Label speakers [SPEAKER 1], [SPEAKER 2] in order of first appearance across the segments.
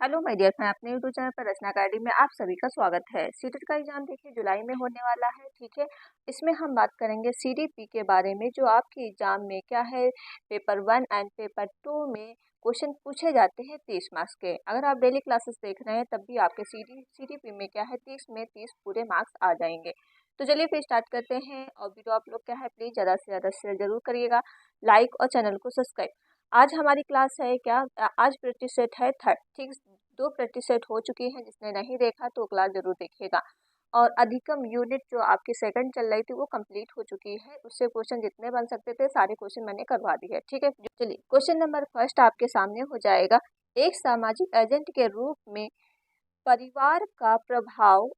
[SPEAKER 1] Hello my dear friend, अपने YouTube channel पर रचना academy में आप सभी का स्वागत है। सीटेट का एग्जाम देखिए जुलाई में होने वाला है, ठीक है। इसमें हम बात करेंगे सीडीपी के बारे में, जो आपके एग्जाम में क्या है, पेपर 1 एंड पेपर 2 में क्वेश्चन पूछे जाते हैं 30 मार्क्स के। अगर आप डेली क्लासेस देख रहे हैं तब भी आपके सीडीपी में क्या है, 30 में 30 पूरे मार्क्स आ जाएंगे। तो चलिए फिर स्टार्ट करते हैं। और वीडियो आप लोग क्या है, प्लीज़ ज़्यादा से ज़्यादा शेयर जरूर करिएगा, लाइक और चैनल को सब्सक्राइब। आज हमारी क्लास है क्या, आज प्रैक्टिस सेट है थर्ड, ठीक। 2 प्रैक्टिस सेट हो चुकी हैं, जिसने नहीं देखा तो क्लास जरूर देखिएगा। और अधिकतम यूनिट जो आपकी सेकंड चल रही थी वो कंप्लीट हो चुकी है। उससे क्वेश्चन जितने बन सकते थे सारे क्वेश्चन मैंने करवा दिए है, ठीक है। चलिए क्वेश्चन नंबर फर्स्ट आपके सामने हो जाएगा। एक सामाजिक एजेंट के रूप में परिवार का प्रभाव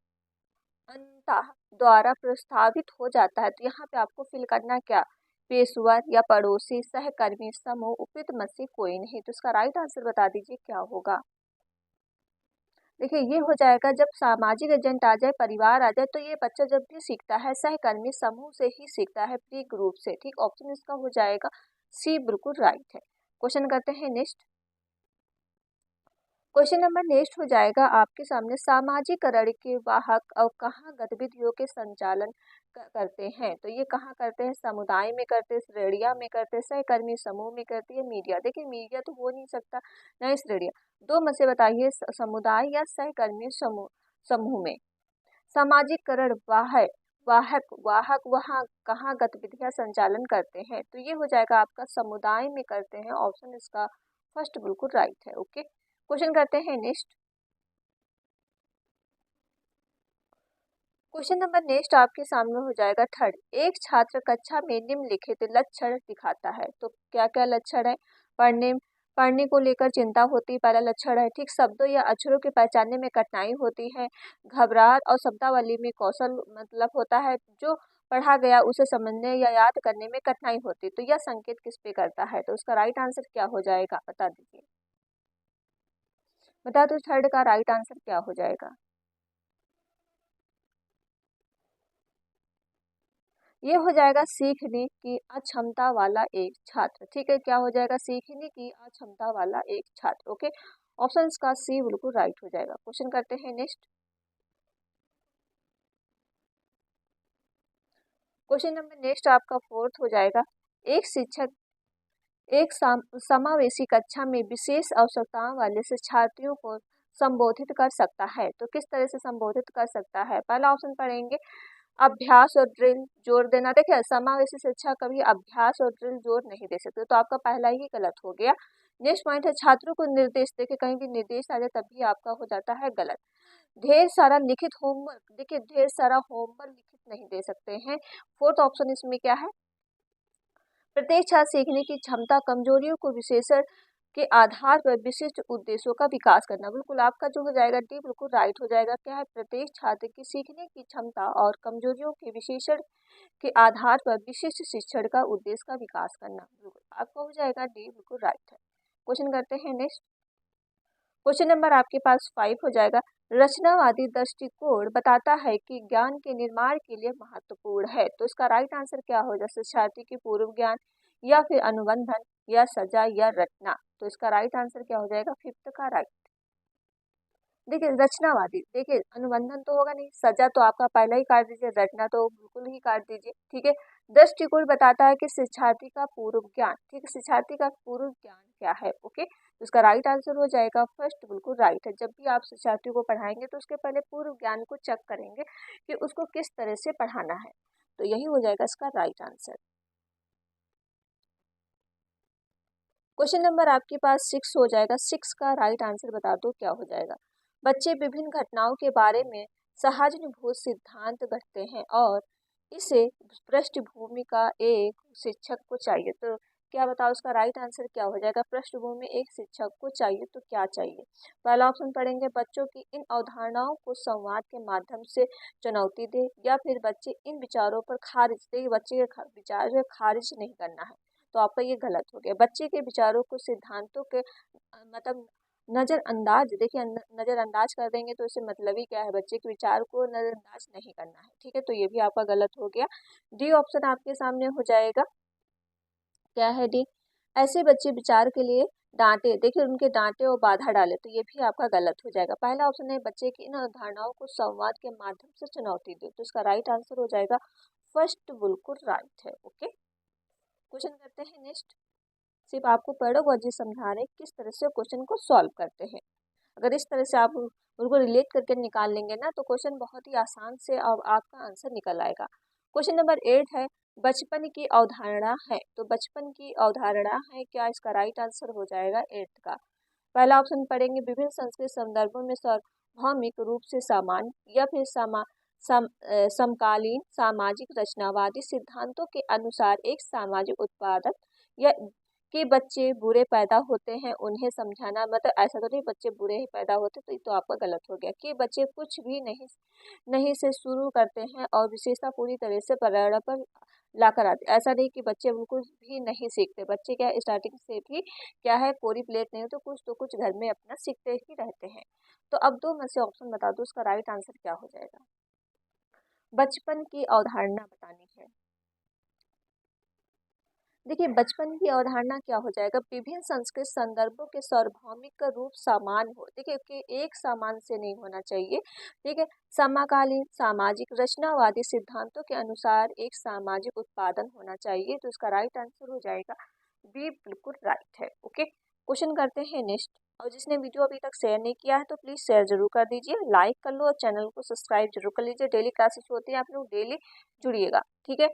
[SPEAKER 1] अंतः द्वारा प्रस्तावित हो जाता है। तो यहाँ पे आपको फिल करना क्या, पेशवर या पड़ोसी, सहकर्मी, समूह, उपयुक्त में से कोई नहीं। तो इसका राइट आंसर बता दीजिए क्या होगा। देखिए ये हो जाएगा, जब सामाजिक एजेंट आ जाए, परिवार आ जाए, तो ये बच्चा जब भी सीखता है सहकर्मी समूह से ही सीखता है, प्री ग्रुप से, ठीक। ऑप्शन इसका हो जाएगा सी, बिल्कुल राइट है। क्वेश्चन करते हैं नेक्स्ट। क्वेश्चन नंबर नेक्स्ट हो जाएगा आपके सामने, सामाजिकरण के वाहक और कहाँ गतिविधियों के संचालन करते हैं। तो ये कहाँ करते हैं, समुदाय में करते हैं, श्रेणियां में करते हैं, सहकर्मी समूह में करती है, मीडिया। देखिए मीडिया तो हो नहीं सकता, नहीं श्रेणियां। दो में से बताइए, समुदाय या सहकर्मी समूह समूह में। सामाजिकरण वाहक वाहक वाहक वहाँ कहाँ गतिविधियां संचालन करते हैं। तो ये हो जाएगा आपका समुदाय में करते हैं, ऑप्शन इसका फर्स्ट बिल्कुल राइट है। ओके, क्वेश्चन करते हैं नेक्स्ट। क्वेश्चन नंबर नेक्स्ट आपके सामने हो जाएगा थर्ड। एक छात्र कक्षा में निम्नलिखित लक्षण दिखाता है। तो क्या क्या लक्षण है, पढ़ने पढ़ने को लेकर चिंता होती, पहला लक्षण है, ठीक। शब्दों या अक्षरों के पहचानने में कठिनाई होती है, घबराहट और शब्दावली में कौशल मतलब होता है, जो पढ़ा गया उसे समझने या याद करने में कठिनाई होती। तो यह संकेत किस पे करता है। तो उसका राइट आंसर क्या हो जाएगा, बता दीजिए, बता दो थर्ड का राइट आंसर क्या हो जाएगा। ये हो जाएगा सीखने की अक्षमता वाला एक छात्र, ठीक है। क्या हो जाएगा, सीखने की अक्षमता वाला एक छात्र। ओके, ऑप्शन का सी बिल्कुल राइट हो जाएगा। क्वेश्चन करते हैं नेक्स्ट। क्वेश्चन नंबर नेक्स्ट आपका फोर्थ हो जाएगा। एक शिक्षक एक समावेशी कक्षा में विशेष आवश्यकताओं वाले शिक्षार्थियों को संबोधित कर सकता है। तो किस तरह से संबोधित कर सकता है, पहला ऑप्शन पढ़ेंगे, अभ्यास और ड्रिल जोर देना। देखिए समावेशी शिक्षा कभी अभ्यास और ड्रिल जोर नहीं दे सकते, तो आपका पहला ही गलत हो गया। नेक्स्ट पॉइंट है छात्रों को निर्देश, देखिए कहीं भी निर्देश आ जाए तब भी आपका हो जाता है गलत। ढेर सारा लिखित होमवर्क, देखिए ढेर सारा होमवर्क लिखित नहीं दे सकते हैं। फोर्थ ऑप्शन इसमें क्या है, प्रत्येक छात्र सीखने की क्षमता कमजोरियों को विशेषण के आधार पर विशिष्ट उद्देश्यों का विकास करना। बिल्कुल आपका जो हो जाएगा डी बिल्कुल राइट हो जाएगा। क्या है, प्रत्येक छात्र की सीखने की क्षमता और कमजोरियों के विशेषण के आधार पर विशिष्ट शिक्षण का उद्देश्य का विकास करना। बिल्कुल आपका हो जाएगा डी बिल्कुल राइट है। क्वेश्चन करते हैं नेक्स्ट। क्वेश्चन नंबर आपके पास 5 हो जाएगा। रचनावादी दृष्टिकोण बताता है कि ज्ञान के निर्माण के लिए महत्वपूर्ण है। तो इसका राइट आंसर क्या हो जाए, शिक्षार्थी की पूर्व ज्ञान या फिर अनुबंधन या सजा या रचना। तो इसका राइट आंसर क्या हो जाएगा, फिफ्थ का राइट। देखिए रचनावादी, देखिए अनुबंधन तो होगा नहीं, सजा तो आपका पहला ही काट दीजिए, रचना तो बिल्कुल ही काट दीजिए, ठीक है। दृष्टिकोण बताता है कि शिक्षार्थी का पूर्व ज्ञान, ठीक है, शिक्षार्थी का पूर्व ज्ञान क्या है। ओके, तो इसका राइट आंसर हो जाएगा फर्स्ट बिल्कुल राइट है। जब भी आप शिक्षार्थी को पढ़ाएंगे तो उसके पहले पूर्व ज्ञान को चेक करेंगे कि उसको किस तरह से पढ़ाना है। तो यही हो जाएगा इसका राइट आंसर। क्वेश्चन नंबर आपके पास 6 हो जाएगा। 6 का राइट आंसर बता दो क्या हो जाएगा। बच्चे विभिन्न घटनाओं के बारे में सहानुभूत सिद्धांत गढ़ते हैं और इसे पृष्ठभूमि का एक शिक्षक को चाहिए। तो क्या बताओ इसका राइट आंसर क्या हो जाएगा, पृष्ठभूमि एक शिक्षक को चाहिए तो क्या चाहिए। पहला ऑप्शन पढ़ेंगे, बच्चों की इन अवधारणाओं को संवाद के माध्यम से चुनौती दे, या फिर बच्चे इन विचारों पर खारिज दे, बच्चे के विचार जो खारिज नहीं करना है। तो आपका ये गलत हो गया। बच्चे के विचारों को सिद्धांतों के मतलब नजरअंदाज, देखिए नजरअंदाज कर देंगे तो इससे मतलब ही क्या है, बच्चे के विचार को नजरअंदाज नहीं करना है, ठीक है। तो ये भी आपका गलत हो गया। डी ऑप्शन आपके सामने हो जाएगा, क्या है डी, ऐसे बच्चे विचार के लिए डांटे, देखिए उनके डांटे और बाधा डाले, तो ये भी आपका गलत हो जाएगा। पहला ऑप्शन है बच्चे की इन अवधारणाओं को संवाद के माध्यम से चुनौती दे, तो इसका राइट आंसर हो जाएगा फर्स्ट, बिल्कुल राइट है। ओके, क्वेश्चन करते हैं नेक्स्ट। सिर्फ आपको पेडागोजी समझा रहे किस तरह से क्वेश्चन को सॉल्व करते हैं। अगर इस तरह से आप उनको रिलेट करके निकाल लेंगे ना, तो क्वेश्चन बहुत ही आसान से अब आपका आंसर निकल आएगा। क्वेश्चन नंबर 8 है बचपन की अवधारणा है, तो बचपन की अवधारणा है क्या, इसका राइट आंसर हो जाएगा 8 का। पहला ऑप्शन पढ़ेंगे विभिन्न संस्कृत संदर्भों में सार्वभौमिक रूप से समान या फिर समकालीन सामाजिक रचनावादी सिद्धांतों के अनुसार एक सामाजिक उत्पादक या कि बच्चे बुरे पैदा होते हैं उन्हें समझाना, मतलब ऐसा तो नहीं बच्चे बुरे ही पैदा होते, तो ये तो आपका गलत हो गया। कि बच्चे कुछ भी नहीं नहीं से शुरू करते हैं और विशेषता पूरी तरह से पर्यावरण पर लाकर आते, ऐसा नहीं कि बच्चे बिल्कुल भी नहीं सीखते, बच्चे क्या स्टार्टिंग से भी क्या है कोरी प्लेट नहीं तो कुछ घर में अपना सीखते ही रहते हैं। तो अब दो में से ऑप्शन बता दो, उसका राइट आंसर क्या हो जाएगा। बचपन की अवधारणा बतानी है। देखिए बचपन की अवधारणा क्या हो जाएगा, विभिन्न संस्कृत संदर्भों के सार्वभौमिक का रूप समान हो, देखिए कि एक समान से नहीं होना चाहिए, ठीक है। समकालीन सामाजिक रचनावादी सिद्धांतों के अनुसार एक सामाजिक उत्पादन होना चाहिए, तो इसका राइट आंसर हो जाएगा बी, बिल्कुल राइट है। ओके, क्वेश्चन करते हैं नेक्स्ट। और जिसने वीडियो अभी तक शेयर नहीं किया है तो प्लीज शेयर जरूर कर दीजिए, लाइक कर लो और चैनल को सब्सक्राइब जरूर कर लीजिए। डेली क्लासेस होती है, आप लोग डेली जुड़िएगा, ठीक है।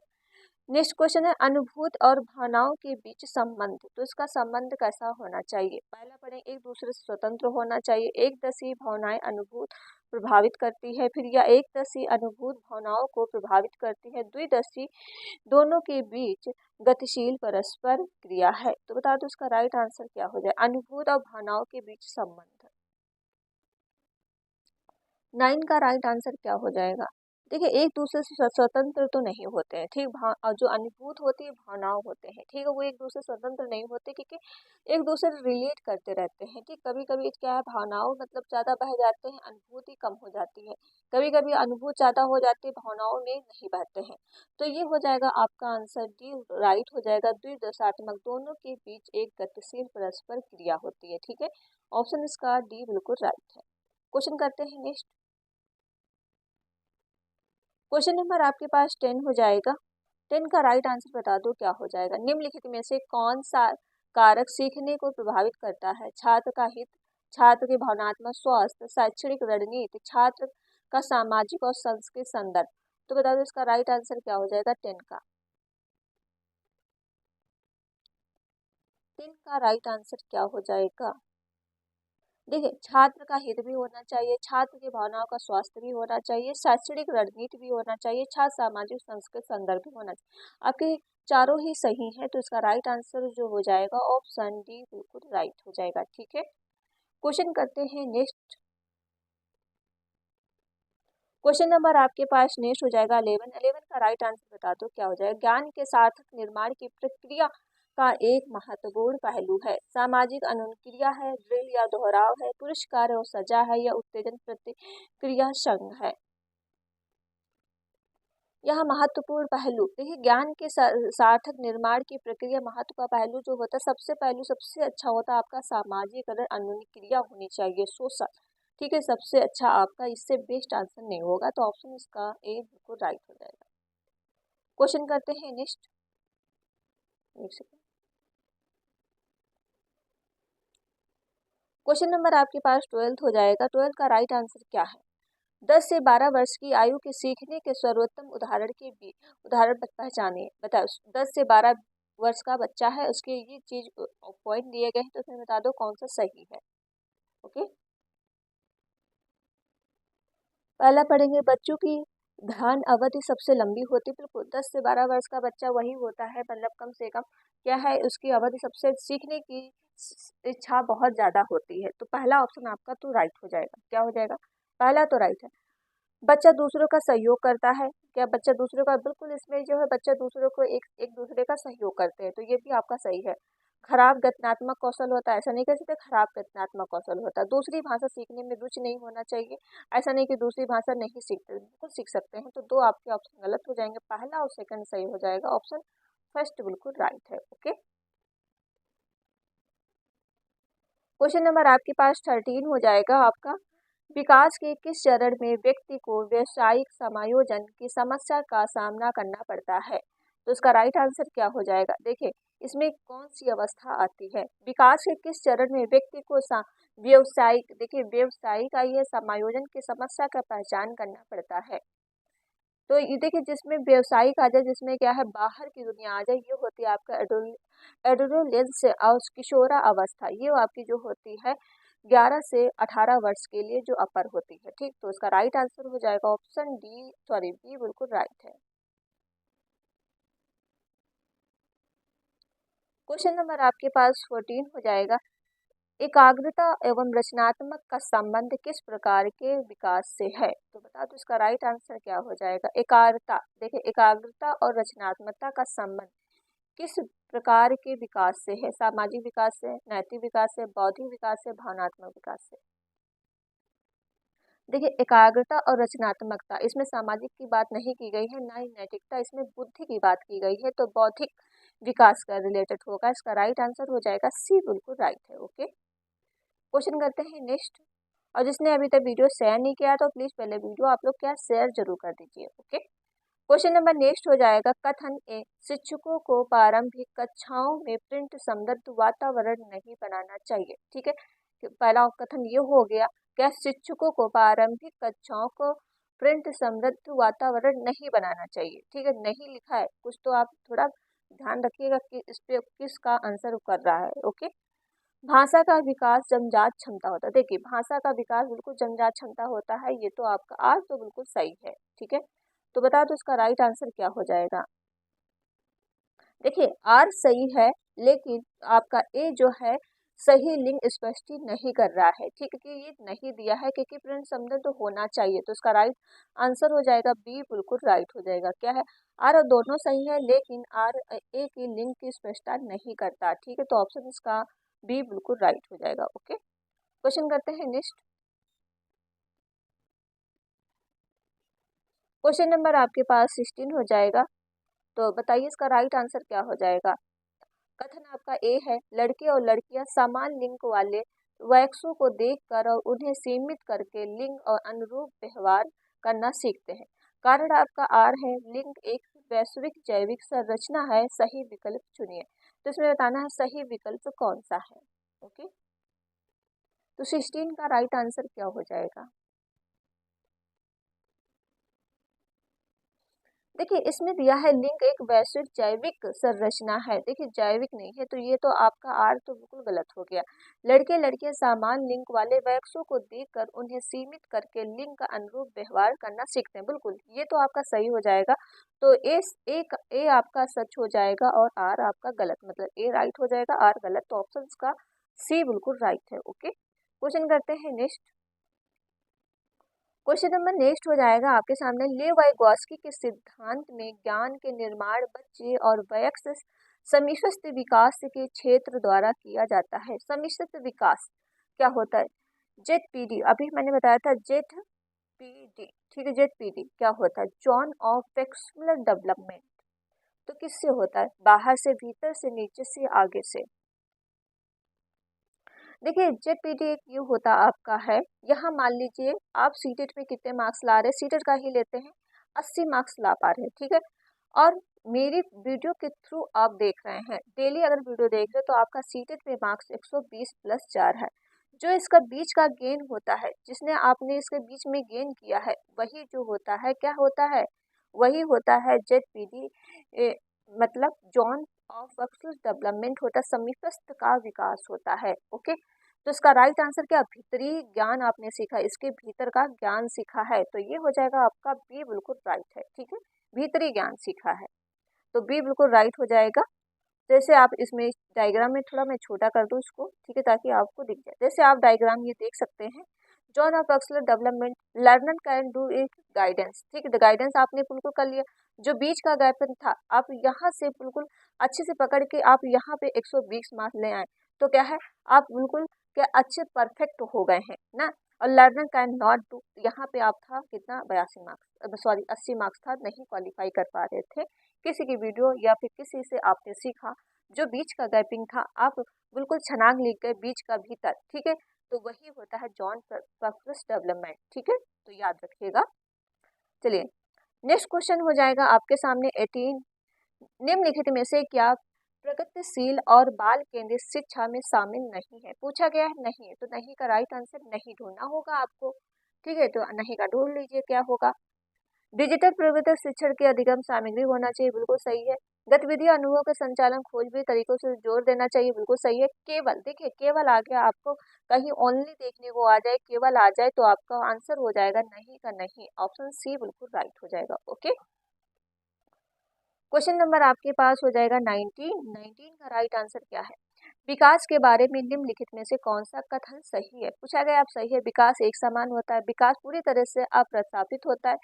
[SPEAKER 1] नेक्स्ट क्वेश्चन है अनुभूत और भावनाओं के बीच संबंध, तो इसका संबंध कैसा होना चाहिए। पहला पढ़ें एक दूसरे से स्वतंत्र होना चाहिए, एक दसी भावनाएं अनुभूत प्रभावित करती है, फिर या एक दसी अनुभूत भावनाओं को प्रभावित करती है, द्विदशी दोनों के बीच गतिशील परस्पर क्रिया है। तो बता दो इसका राइट आंसर क्या हो जाए, अनुभूत और भावनाओं के बीच संबंध। 9 का राइट आंसर क्या हो जाएगा। देखिए एक दूसरे से स्वतंत्र तो नहीं होते हैं, ठीक। और जो अनुभूत होती है भावनाओं होते हैं, ठीक है, वो एक दूसरे से स्वतंत्र नहीं होते क्योंकि एक दूसरे से रिलेट करते रहते हैं, ठीक। कभी कभी क्या है भावनाओं मतलब ज़्यादा बह जाते हैं, अनुभूति कम हो जाती है, कभी कभी अनुभूत ज़्यादा हो जाती है, भावनाओं में नहीं बहते हैं। तो ये हो जाएगा आपका आंसर डी, राइट हो जाएगा। द्विदशात्मक दोनों के बीच एक गतिशील परस्पर क्रिया होती है, ठीक है। ऑप्शन इसका डी बिल्कुल राइट है। क्वेश्चन करते हैं नेक्स्ट। क्वेश्चन नंबर आपके पास 10 हो जाएगा। 10 का राइट आंसर बता दो क्या हो जाएगा। निम्नलिखित में से कौन सा कारक सीखने को प्रभावित करता है, छात्र का हित, छात्र के भावनात्मक स्वास्थ्य, शैक्षणिक रणनीति, छात्र का सामाजिक और सांस्कृतिक संदर्भ। तो बता दो इसका राइट आंसर क्या हो जाएगा 10 का। 10 का राइट आंसर क्या हो जाएगा। देखिए छात्र का हित भी होना चाहिए, छात्र की भावनाओं का स्वास्थ्य भी होना चाहिए, शैक्षणिक रणनीति भी होना चाहिए, छात्र सामाजिक संस्कृत संदर्भ भी होना चाहिए। आपके चारों ही सही है, तो इसका राइट आंसर जो हो जाएगा ऑप्शन डी बिल्कुल राइट हो जाएगा, ठीक है। क्वेश्चन करते हैं नेक्स्ट। क्वेश्चन नंबर आपके पास नेक्स्ट हो जाएगा 11। 11 का राइट आंसर बता दो क्या हो जाएगा। ज्ञान के सार्थक निर्माण की प्रक्रिया का एक महत्वपूर्ण पहलू है, सामाजिक अनुक्रिया है, ड्रिल या दोहराव है, पुरस्कार और सजा है, या उत्तेजन प्रतिक्रिया संघ है। यह महत्वपूर्ण पहलू, देखिए ज्ञान के सार्थक निर्माण की प्रक्रिया महत्व का पहलू जो होता है, सबसे पहलू सबसे अच्छा होता है आपका सामाजिकरण अनुक्रिया होनी चाहिए, सोशल, ठीक है। सबसे अच्छा आपका, इससे बेस्ट आंसर नहीं होगा, तो ऑप्शन इसका ए बिल्कुल राइट हो जाएगा। क्वेश्चन करते हैं नेक्स्ट। एक सेकंड। क्वेश्चन नंबर आपके पास 12 हो जाएगा। 12 का राइट आंसर क्या है। 10 से 12 वर्ष की आयु के सीखने के सर्वोत्तम उदाहरण के भी उदाहरण पहचानिए। बताओ 10 से 12 वर्ष का बच्चा है, उसके ये चीज पॉइंट दिए गए हैं, तो उसमें बता दो कौन सा सही है। ओके, पहला पढ़ेंगे बच्चों की ध्यान अवधि सबसे लंबी होती है। बिल्कुल 10 से 12 वर्ष का बच्चा वही होता है, मतलब कम से कम क्या है उसकी अवधि सबसे सीखने की इच्छा बहुत ज्यादा होती है, तो पहला ऑप्शन आपका तो राइट हो जाएगा। क्या हो जाएगा, पहला तो राइट है। बच्चा दूसरों का सहयोग करता है, क्या बच्चा दूसरों का, बिल्कुल इसमें जो है बच्चा दूसरों को एक एक दूसरे का सहयोग करते हैं, तो ये भी आपका सही है। खराब गठनात्मक कौशल होता है, ऐसा नहीं कह सकते खराब गठनात्मक कौशल होता है। दूसरी भाषा सीखने में रुचि नहीं होना चाहिए, ऐसा नहीं कि दूसरी भाषा नहीं सीखते, बिल्कुल सीख सकते हैं। तो दो आपके ऑप्शन गलत हो जाएंगे, पहला और सेकंड सही हो जाएगा, ऑप्शन फर्स्ट बिल्कुल राइट है। ओके, क्वेश्चन नंबर आपके पास 13 हो जाएगा आपका, विकास के किस चरण में व्यक्ति को व्यावसायिक समायोजन की समस्या का सामना करना पड़ता है? तो इसका राइट आंसर क्या हो जाएगा? देखिए इसमें कौन सी अवस्था आती है? विकास के किस चरण में व्यक्ति को व्यावसायिक, देखिए व्यावसायिक आई है, समायोजन की समस्या का पहचान करना पड़ता है। तो ये देखिए जिसमें व्यावसायिक आ जाए, जिसमें क्या है बाहर की दुनिया आ जाए, ये होती है आपका एडोलेंस और किशोरा अवस्था। ये आपकी जो होती है 11 से 18 वर्ष के लिए जो अपर होती है। ठीक, तो इसका राइट आंसर हो जाएगा ऑप्शन डी, सॉरी बी बिल्कुल राइट है। क्वेश्चन नंबर आपके पास 14 हो जाएगा, एकाग्रता एवं रचनात्मक का संबंध किस प्रकार के विकास से है? तो बता दो इसका राइट आंसर क्या हो जाएगा? एकाग्रता, देखिए एकाग्रता और रचनात्मकता का संबंध किस प्रकार के विकास से है? सामाजिक विकास से, नैतिक विकास से, बौद्धिक विकास से, भावनात्मक विकास से। देखिए एकाग्रता और रचनात्मकता, इसमें सामाजिक की बात नहीं की गई है, ना ही नैतिकता, इसमें बुद्धि की बात की गई है, तो बौद्धिक विकास का रिलेटेड होगा। इसका राइट आंसर हो जाएगा सी बिल्कुल राइट है। ओके, क्वेश्चन करते हैं नेक्स्ट। और जिसने अभी तक वीडियो शेयर नहीं किया तो प्लीज पहले वीडियो आप लोग क्या शेयर जरूर कर दीजिए। ओके, क्वेश्चन नंबर नेक्स्ट हो जाएगा, कथन ए, शिक्षकों को प्रारंभिक कक्षाओं में प्रिंट समृद्ध वातावरण नहीं बनाना चाहिए। ठीक है, पहला कथन ये हो गया, क्या शिक्षकों को प्रारंभिक कक्षाओं को प्रिंट समृद्ध वातावरण नहीं बनाना चाहिए। ठीक है, नहीं लिखा है कुछ, तो आप थोड़ा ध्यान रखिएगा कि इस पे किसका आंसर कर रहा है। ओके, भाषा का विकास जन्मजात क्षमता होता है। देखिए भाषा का विकास बिल्कुल जन्मजात क्षमता होता है, ये तो आपका आर तो बिल्कुल सही है। ठीक है, तो बता दो इसका राइट आंसर क्या हो जाएगा? देखिए आर सही है, लेकिन आपका ए जो है सही लिंग स्पष्ट नहीं कर रहा है। ठीक है, कि ये नहीं दिया है क्योंकि प्रिंट समृद्ध तो होना चाहिए, तो इसका राइट आंसर हो जाएगा बी बिल्कुल राइट हो जाएगा। क्या है, आर दोनों सही है, लेकिन आर ए की लिंग की स्पष्टता नहीं करता। ठीक है, तो ऑप्शन इसका बी बिल्कुल राइट हो जाएगा। ओके, क्वेश्चन करते हैं नेक्स्ट। क्वेश्चन नंबर आपके पास 16 हो जाएगा, तो बताइए इसका राइट आंसर क्या हो जाएगा? कथन आपका ए है, लड़के और लड़कियां समान लिंग वाले वैक्सों को देखकर और उन्हें सीमित करके लिंग और अनुरूप व्यवहार करना सीखते हैं। कारण आपका आर है, लिंग एक वैश्विक जैविक संरचना है, सही विकल्प चुनिए। तो इसमें बताना है सही विकल्प कौन सा है। ओके, तो 16 का राइट आंसर क्या हो जाएगा? देखिए इसमें दिया है लिंग एक वैश्विक जैविक संरचना है। देखिए जैविक नहीं है, तो ये तो आपका आर तो बिल्कुल गलत हो गया। लड़के लड़कियां समान लिंग वाले वैक्सों को देखकर उन्हें सीमित करके लिंग का अनुरूप व्यवहार करना सीखते हैं। बिल्कुल ये तो आपका सही हो जाएगा। तो ए आपका सच हो जाएगा और आर आपका गलत, मतलब ए राइट हो जाएगा, आर गलत, तो ऑप्शन का सी बिल्कुल राइट है। ओके, क्वेश्चन करते हैं नेक्स्ट। क्वेश्चन नंबर नेक्स्ट हो जाएगा आपके सामने, ले वाइगोस्की के सिद्धांत में ज्ञान के निर्माण बच्चे और वयस्क समिश्र विकास के क्षेत्र द्वारा किया जाता है। समिश्र विकास क्या होता है? जेड पी डी, अभी मैंने बताया था जेड पी डी। ठीक है, जेड पी डी क्या होता है? जॉन ऑफ फ्लेक्सुलर डेवलपमेंट। तो किससे होता है? बाहर से, भीतर से, नीचे से, आगे से। देखिए जेपीटी एक ये होता आपका है, यहाँ मान लीजिए आप सीटेट में कितने मार्क्स ला रहे हैं, सीटेट का ही लेते हैं, 80 मार्क्स ला पा रहे हैं। ठीक है, और मेरी वीडियो के थ्रू आप देख रहे हैं, डेली अगर वीडियो देख रहे हैं, तो आपका सीटेट में मार्क्स 120 प्लस 4 है। जो इसका बीच का गेन होता है, जिसने आपने इसके बीच में गेन किया है, वही जो होता है क्या होता है? वही होता है जेड पी डी, मतलब जॉन ऑफ वर्कफोर्स डेवलपमेंट होता है, समीपस्थ का विकास होता है। ओके, तो इसका राइट आंसर क्या? भीतरी ज्ञान आपने सीखा, इसके भीतर का ज्ञान सीखा है, तो ये हो जाएगा आपका बी बिल्कुल राइट है। ठीक है, भीतरी ज्ञान सीखा है, तो बी बिल्कुल राइट हो जाएगा। जैसे आप इसमें डायग्राम में थोड़ा मैं छोटा कर दूं इसको, ठीक है, ताकि आपको दिख जाए। जैसे आप डायग्राम ये देख सकते हैं, जॉन ऑफ एक्सलर development, learner can do it guidance. ठीक है, गाइडेंस आपने बिल्कुल कर लिया। जो बीच का गैपन था, आप यहाँ से बिल्कुल अच्छे से पकड़ के आप यहाँ पे 120 मार्क्स ले आए, तो क्या है, आप बिल्कुल क्या अच्छे परफेक्ट हो गए हैं ना। और लर्नर कैन नॉट डू, यहाँ पे आप था कितना, 82 मार्क्स, सॉरी 80 मार्क्स था, नहीं क्वालिफाई कर पा रहे थे। किसी की वीडियो या फिर किसी से आपने सीखा, जो बीच का गैपिंग था आप बिल्कुल छलांग लेकर बीज का भीतर, ठीक है, तो वही होता है जॉन पर्पस डेवलपमेंट, ठीक है, तो याद रखिएगा। चलिए नेक्स्ट क्वेश्चन हो जाएगा आपके सामने 18। निम्नलिखित में से क्या प्रगतिशील और बाल केंद्रित शिक्षा में शामिल नहीं है? पूछा गया है नहीं है, तो नहीं का राइट आंसर नहीं ढूंढना होगा आपको, ठीक है, तो नहीं का ढूंढ लीजिए क्या होगा। डिजिटल प्रबंधन शिक्षण की अधिगम सामग्री होना चाहिए, बिल्कुल सही है। गतिविधि अनुभव के संचालन खोजबीन तरीकों से जोर देना चाहिए, बिल्कुल सही है। केवल देखिए केवल आ गया, आपको कहीं ओनली देखने को आ जाए, केवल आ जाए, तो आपका आंसर हो जाएगा नहीं का नहीं, ऑप्शन सी बिल्कुल राइट हो जाएगा। ओके, क्वेश्चन नंबर आपके पास हो जाएगा 19 का राइट आंसर क्या है? विकास के बारे में निम्नलिखित में से कौन सा कथन सही है? पूछा गया आप सही है, विकास एक समान होता है, विकास पूरी तरह से अप्रस्तावित होता है,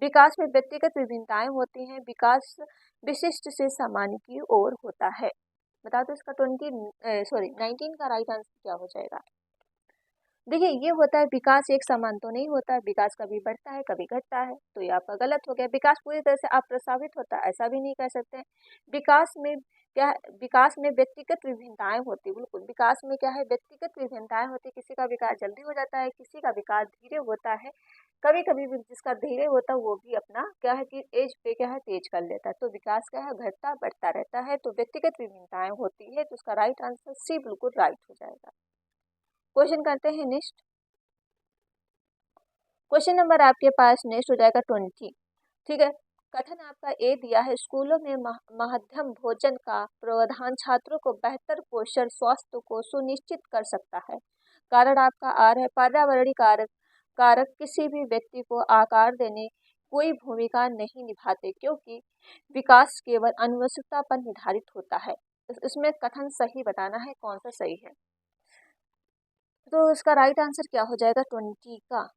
[SPEAKER 1] विकास में व्यक्तिगत विभिन्नताएं होती हैं, विकास विशिष्ट से सामान्य की ओर होता है। बता दो इसका 19 का राइट आंसर क्या हो जाएगा? देखिए ये होता है, विकास एक समान तो नहीं होता है, विकास कभी बढ़ता है कभी घटता है, तो ये आपका गलत हो गया। विकास पूरी तरह से अप्रस्तावित होता है, ऐसा भी नहीं कह सकते हैं। विकास में क्या है? विकास में व्यक्तिगत विभिन्नताएं होती है, बिल्कुल विकास में क्या है, व्यक्तिगत विभिन्नताएं होती है, किसी का विकास जल्दी हो जाता है, किसी का विकास धीरे होता है, कभी कभी भी जिसका धीरे होता है वो भी अपना क्या है कि एज पे क्या है तेज कर लेता है। तो विकास क्या है, घटता बढ़ता रहता है, तो व्यक्तिगत विभिन्नताएं होती है, तो उसका राइट आंसर सी बिल्कुल राइट हो जाएगा। क्वेश्चन करते हैं नेक्स्ट। क्वेश्चन नंबर आपके पास नेक्स्ट हो जाएगा 20, ठीक है। कथन आपका ए दिया है, स्कूलों में मध्यम भोजन का प्रावधान छात्रों को बेहतर पोषण स्वास्थ्य को सुनिश्चित कर सकता है। कारण आपका आर है, पर्यावरणीय कारक कारक किसी भी व्यक्ति को आकार देने कोई भूमिका नहीं निभाते, क्योंकि विकास केवल अनुवंशिकता पर निर्धारित होता है। इसमें कथन सही बताना है, कौन सा सही है, तो इसका राइट आंसर क्या हो जाएगा 20 का?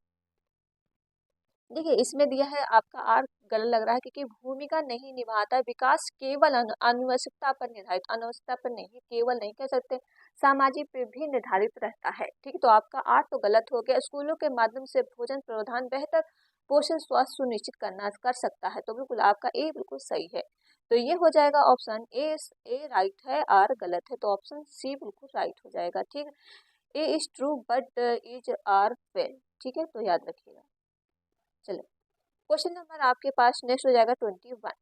[SPEAKER 1] देखिए इसमें दिया है आपका आर गलत लग रहा है, क्योंकि भूमिका नहीं निभाता, विकास केवल अनुवंशिकता पर निर्धारित, अनुवंशिकता पर नहीं, केवल नहीं कह सकते, सामाजिक पे भी निर्धारित रहता है, ठीक है, तो आपका आर तो गलत हो गया। स्कूलों के माध्यम से भोजन प्रावधान बेहतर पोषण स्वास्थ्य सुनिश्चित कर सकता है, तो बिल्कुल आपका ए बिल्कुल सही है, तो ये हो जाएगा ऑप्शन ए राइट है, आर गलत है, तो ऑप्शन सी बिल्कुल राइट हो जाएगा, ठीक है। A is true but is R fail, ठीक है, तो याद रखिएगा। चलो क्वेश्चन नंबर आपके पास नेक्स्ट हो जाएगा 21।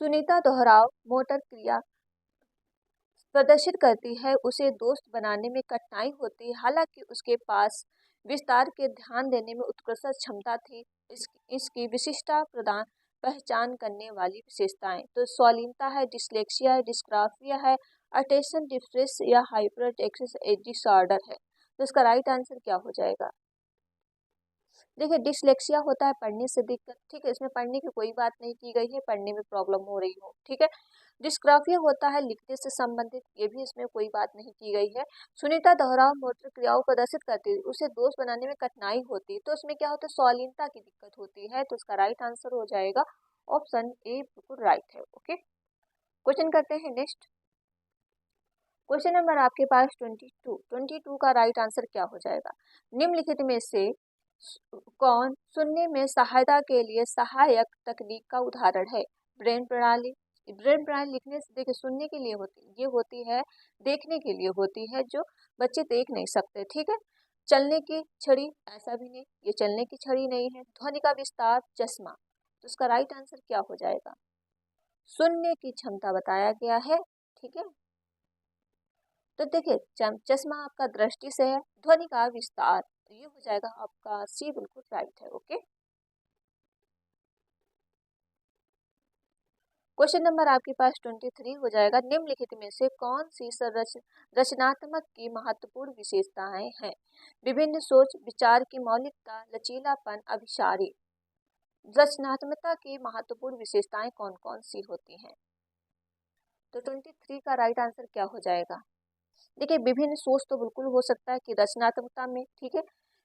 [SPEAKER 1] सुनीता दोहराव मोटर क्रिया प्रदर्शित करती है, उसे दोस्त बनाने में कठिनाई होती है, हालांकि उसके पास विस्तार के ध्यान देने में उत्कृष्ट क्षमता थी। इसकी विशिष्टा प्रदान पहचान करने वाली विशेषताएं, तो स्वालीनता है, डिसलेक्सिया है, डिस्ग्राफिया है, अटेंशन डिफरेंस या हाइपर डिसऑर्डर है, तो इसका राइट आंसर क्या हो जाएगा? देखिए डिसलेक्सिया होता है पढ़ने से दिक्कत, ठीक है, इसमें पढ़ने की कोई बात नहीं की गई है, पढ़ने में प्रॉब्लम हो रही हो, ठीक है। डिस्ग्राफिया होता है लिखने से संबंधित, ये भी इसमें कोई बात नहीं की गई है। सुनीता दोहराव मोटर क्रियाओं प्रदर्शित करती है, उसे दोस्त बनाने में कठिनाई होती है, तो इसमें क्या होता है, स्वालीनता की दिक्कत होती है, तो इसका राइट आंसर हो जाएगा ऑप्शन ए बिल्कुल राइट है। ओके, क्वेश्चन करते हैं नेक्स्ट। क्वेश्चन नंबर आपके पास 22 का राइट आंसर क्या हो जाएगा? निम्नलिखित में से कौन सुनने में सहायता के लिए सहायक तकनीक का उदाहरण है? ब्रेन प्रणाली। ब्रेन प्रणाली लिखने से देखिए सुनने के लिए होती, ये होती है देखने के लिए होती है, जो बच्चे देख नहीं सकते, ठीक है। चलने की छड़ी, ऐसा भी नहीं, ये चलने की छड़ी नहीं है। ध्वनि का विस्तार, चश्मा, तो इसका राइट आंसर क्या हो जाएगा? सुनने की क्षमता बताया गया है, ठीक है। तो देखिए चश्मा आपका दृष्टि से है, ध्वनि का विस्तार, तो ये हो जाएगा आपका सी बिल्कुल राइट है। ओके, क्वेश्चन नंबर आपके पास 23 हो जाएगा। निम्नलिखित में से कौन सी रचनात्मक की महत्वपूर्ण विशेषताएं हैं? विभिन्न सोच, विचार की मौलिकता, लचीलापन, अभिसारी। रचनात्मकता की महत्वपूर्ण विशेषताएं कौन कौन सी होती हैं? तो 23 का राइट आंसर क्या हो जाएगा? देखिए विभिन्न सोच तो बिल्कुल हो सकता है कि रचनात्मकता में, ठीक है,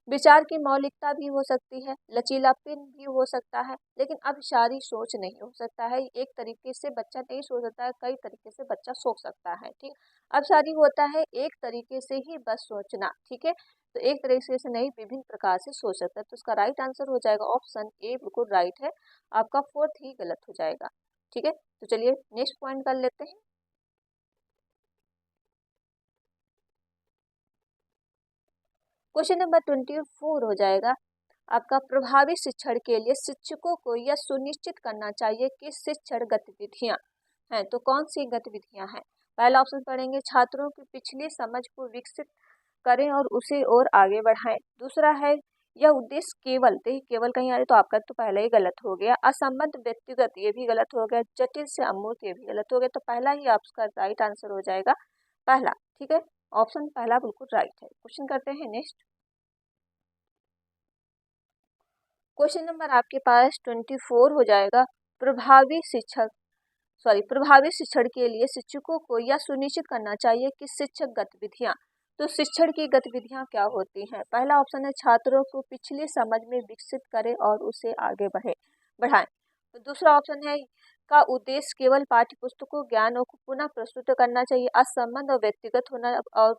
[SPEAKER 1] विचार की मौलिकता भी हो सकती है, लचीलापन भी हो सकता है, लेकिन अभिसारी सोच नहीं हो सकता है। एक तरीके से बच्चा नहीं सोच सकता है, कई तरीके से बच्चा सोच सकता है, ठीक। अभिसारी होता है एक तरीके से ही बस सोचना, ठीक है, तो एक तरीके से नहीं, विभिन्न प्रकार से सोच सकता है, तो उसका राइट आंसर हो जाएगा ऑप्शन ए बिल्कुल राइट है, आपका फोर्थ ही गलत हो जाएगा, ठीक है। तो चलिए नेक्स्ट पॉइंट कर लेते हैं। क्वेश्चन नंबर 24 हो जाएगा आपका, प्रभावी शिक्षण के लिए शिक्षकों को यह सुनिश्चित करना चाहिए कि शिक्षण गतिविधियां हैं, तो कौन सी गतिविधियां हैं? पहला ऑप्शन पढ़ेंगे, छात्रों की पिछली समझ को विकसित करें और उसे और आगे बढ़ाएं। दूसरा है, यह उद्देश्य केवल, देखिए केवल कहीं आ रही तो आपका तो पहले ही गलत हो गया, असंबद्ध व्यक्तिगत ये भी गलत हो गया, जटिल से अमूर्त ये भी गलत हो गया, तो पहला ही आपका राइट आंसर हो जाएगा पहला। ठीक है, ऑप्शन पहला बिल्कुल राइट है। क्वेश्चन करते हैं नेक्स्ट। क्वेश्चन नंबर आपके पास 24 हो जाएगा, प्रभावी शिक्षण के लिए शिक्षकों को यह सुनिश्चित करना चाहिए कि शिक्षक गतिविधियां, तो शिक्षण की गतिविधियां क्या होती हैं? पहला ऑप्शन है, छात्रों को पिछली समझ में विकसित करें और उसे आगे बढ़ाएं। तो दूसरा ऑप्शन है, का उद्देश्य केवल पाठ्य पुस्तकों ज्ञानों को पुनः प्रस्तुत करना चाहिए, असंबद्ध और व्यक्तिगत होना, और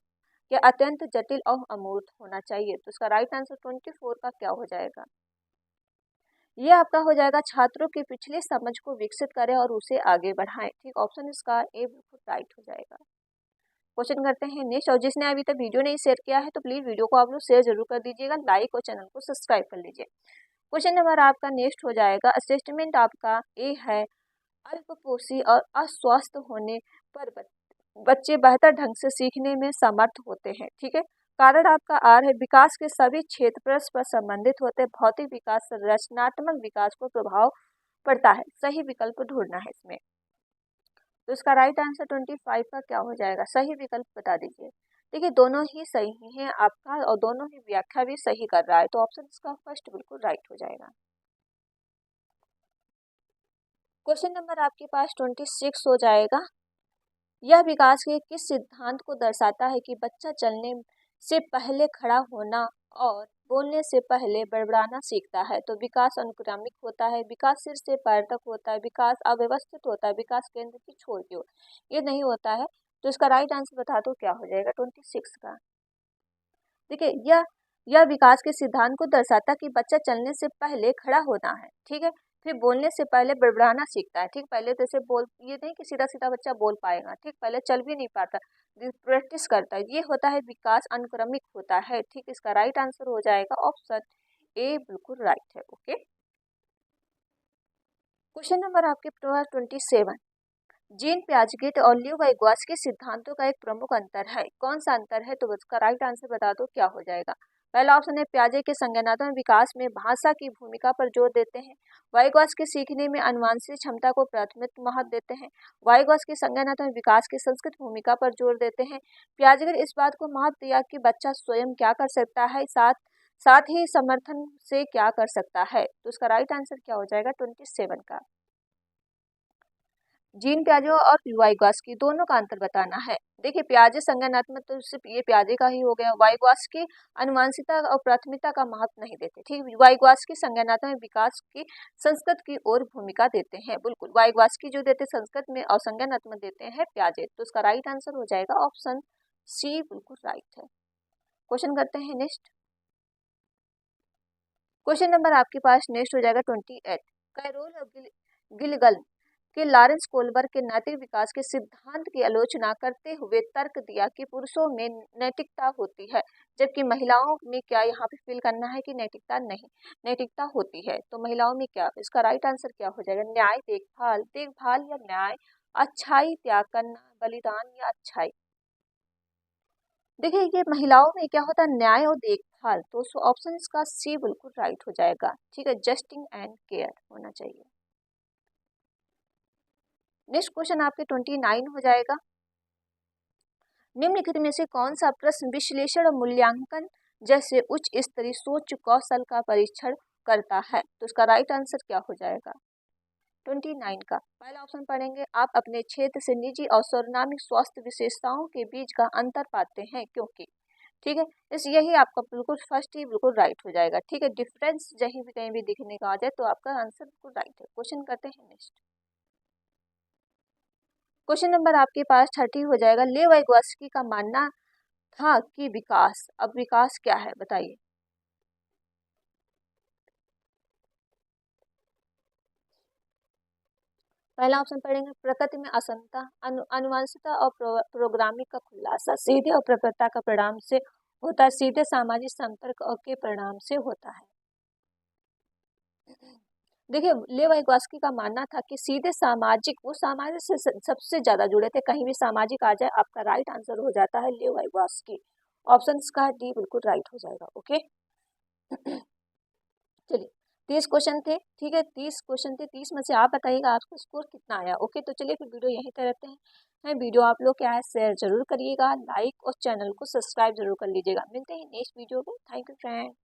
[SPEAKER 1] या अत्यंत जटिल और अमूर्त होना चाहिए। तो इसका राइट आंसर 24 का क्या हो जाएगा? ये आपका हो जाएगा, छात्रों की पिछली समझ को विकसित करें और उसे आगे बढ़ाएं। ठीक, ऑप्शन इसका ए बिल्कुल राइट हो जाएगा। क्वेश्चन करते हैं नेक्स्ट, और जिसने अभी तक वीडियो नहीं शेयर किया है तो प्लीज वीडियो को आप लोग शेयर जरूर कर दीजिएगा, लाइक और चैनल को सब्सक्राइब कर लीजिए। क्वेश्चन नंबर आपका नेक्स्ट हो जाएगा, असेसमेंट आपका ए है, अल्पपोषी और अस्वस्थ होने पर बच्चे बेहतर ढंग से सीखने में समर्थ होते हैं। ठीक है, कारण आपका आर है, विकास के सभी क्षेत्र परस्पर संबंधित होते हैं, भौतिक विकास से रचनात्मक विकास को प्रभाव पड़ता है, सही विकल्प ढूंढना है इसमें। तो इसका राइट आंसर 25 का क्या हो जाएगा? सही विकल्प बता दीजिए। देखिए दोनों ही सही है आपका और दोनों ही व्याख्या भी सही कर रहा है, तो ऑप्शन इसका फर्स्ट बिल्कुल राइट हो जाएगा। क्वेश्चन नंबर आपके पास 26 हो जाएगा, यह विकास के किस सिद्धांत को दर्शाता है कि बच्चा चलने से पहले खड़ा होना और बोलने से पहले बड़बड़ाना सीखता है? तो विकास अनुक्रमिक होता है, विकास सिर से पैर तक होता है, विकास अव्यवस्थित होता है, विकास केंद्र की छोर की ओर, ये नहीं होता है। तो इसका राइट आंसर बता दो क्या हो जाएगा 26 का? देखिए यह विकास के सिद्धांत को दर्शाता है कि बच्चा चलने से पहले खड़ा होना है, ठीक है, फिर बोलने से पहले बड़बड़ाना सीखता है। ठीक, पहले तो ऐसे बोल, ये नहीं कि सीधा सीधा बच्चा बोल पाएगा, ठीक, पहले चल भी नहीं पाता, प्रैक्टिस करता है, ये होता है विकास अनुक्रमिक होता है। ठीक, इसका राइट आंसर हो जाएगा ऑप्शन ए बिल्कुल राइट है। ओके, क्वेश्चन नंबर आपके पास 27, जीन पियाजेट और ल्यू वाइगॉस के सिद्धांतों का एक प्रमुख अंतर है, कौन सा अंतर है? तो उसका राइट आंसर बता दो क्या हो जाएगा? पहला ऑप्शन है, पियाजे के संज्ञानात्मक विकास में भाषा की भूमिका पर जोर देते हैं, वाइगॉस के सीखने में अनुवांशिक क्षमता को प्राथमिक महत्व देते हैं, वाइगॉस के संज्ञानात्मक विकास की संस्कृत भूमिका पर जोर देते हैं। पियाजे इस बात को महत्व दिया कि बच्चा स्वयं क्या कर सकता है, साथ साथ ही समर्थन से क्या कर सकता है। तो उसका राइट आंसर क्या हो जाएगा 27 का? जीन पियाजे और वाइगॉस्की दोनों का अंतर बताना है। देखिए पियाजे संज्ञानात्मक तो सिर्फ ये पियाजे का ही हो गया, वाइगॉस्की अनुवांशिकता और प्राथमिकता का महत्व नहीं देते। ठीक, वाइगॉस्की संज्ञानात्मक विकास की संस्कृत की ओर भूमिका देते हैं, बिल्कुल वाइगॉस्की जो देते संस्कृत में और संज्ञानात्मक देते हैं पियाजे। तो उसका राइट आंसर हो जाएगा ऑप्शन सी बिल्कुल राइट है। क्वेश्चन करते हैं नेक्स्ट। क्वेश्चन नंबर आपके पास नेक्स्ट हो जाएगा 28, कैरोल और गिलगन कि लॉरेंस कोलबर के नैतिक विकास के सिद्धांत की आलोचना करते हुए तर्क दिया कि पुरुषों में नैतिकता होती है जबकि महिलाओं में क्या, यहाँ पे फिल करना है कि नैतिकता नहीं, नैतिकता होती है, तो महिलाओं में क्या? इसका राइट आंसर क्या हो जाएगा? न्याय, देखभाल, देखभाल या न्याय, अच्छाई, त्याग करना, बलिदान या अच्छाई। देखिए ये महिलाओं में क्या होता है? न्याय और देखभाल, तो ऑप्शन इसका सी बिल्कुल राइट हो जाएगा। ठीक है, जस्टिंग एंड केयर होना चाहिए। नेक्स्ट क्वेश्चन आपके 29 हो जाएगा, निम्नलिखित में से कौन सा प्रश्न विश्लेषण और मूल्यांकन जैसे उच्च स्तरीय सोच कौशल का परीक्षण करता है? तो इसका राइट आंसर क्या हो जाएगा 29 का? पहला ऑप्शन पढ़ेंगे, आप अपने क्षेत्र से निजी और सर्वनामिक स्वास्थ्य विशेषताओं के बीच का अंतर पाते हैं क्योंकि, ठीक है, इस यही आपका बिल्कुल फर्स्ट ही बिल्कुल राइट हो जाएगा। ठीक है, डिफरेंस कहीं भी दिखने का आ जाए तो आपका आंसर बिल्कुल राइट है। क्वेश्चन करते हैं नेक्स्ट। क्वेश्चन नंबर आपके पास 30 हो जाएगा, ले वाइगॉस्की का मानना था कि विकास, अब विकास क्या है बताइए? पहला ऑप्शन पढ़ेंगे, प्रकृति में असमता, अनुवांशिकता और प्रोग्रामिंग का खुलासा, सीधे और प्रकृति का परिणाम से होता है, सीधे सामाजिक संपर्क के परिणाम से होता है। देखिए, लेव वाइगॉस्की का मानना था कि सीधे सामाजिक, वो सामाजिक से सबसे ज्यादा जुड़े थे, कहीं भी सामाजिक आ जाए आपका राइट आंसर हो जाता है लेव वाइगॉस्की। ऑप्शन का डी बिल्कुल राइट हो जाएगा। ओके चलिए 30 क्वेश्चन थे, ठीक है, 30 क्वेश्चन थे, 30 में से आप बताइएगा आपका स्कोर कितना आया। ओके तो चलिए फिर वीडियो यहीं तक रहते हैं। वीडियो आप लोग क्या है शेयर जरूर करिएगा, लाइक और चैनल को सब्सक्राइब जरूर कर लीजिएगा। मिलते हैं नेक्स्ट वीडियो में। Thank you friend.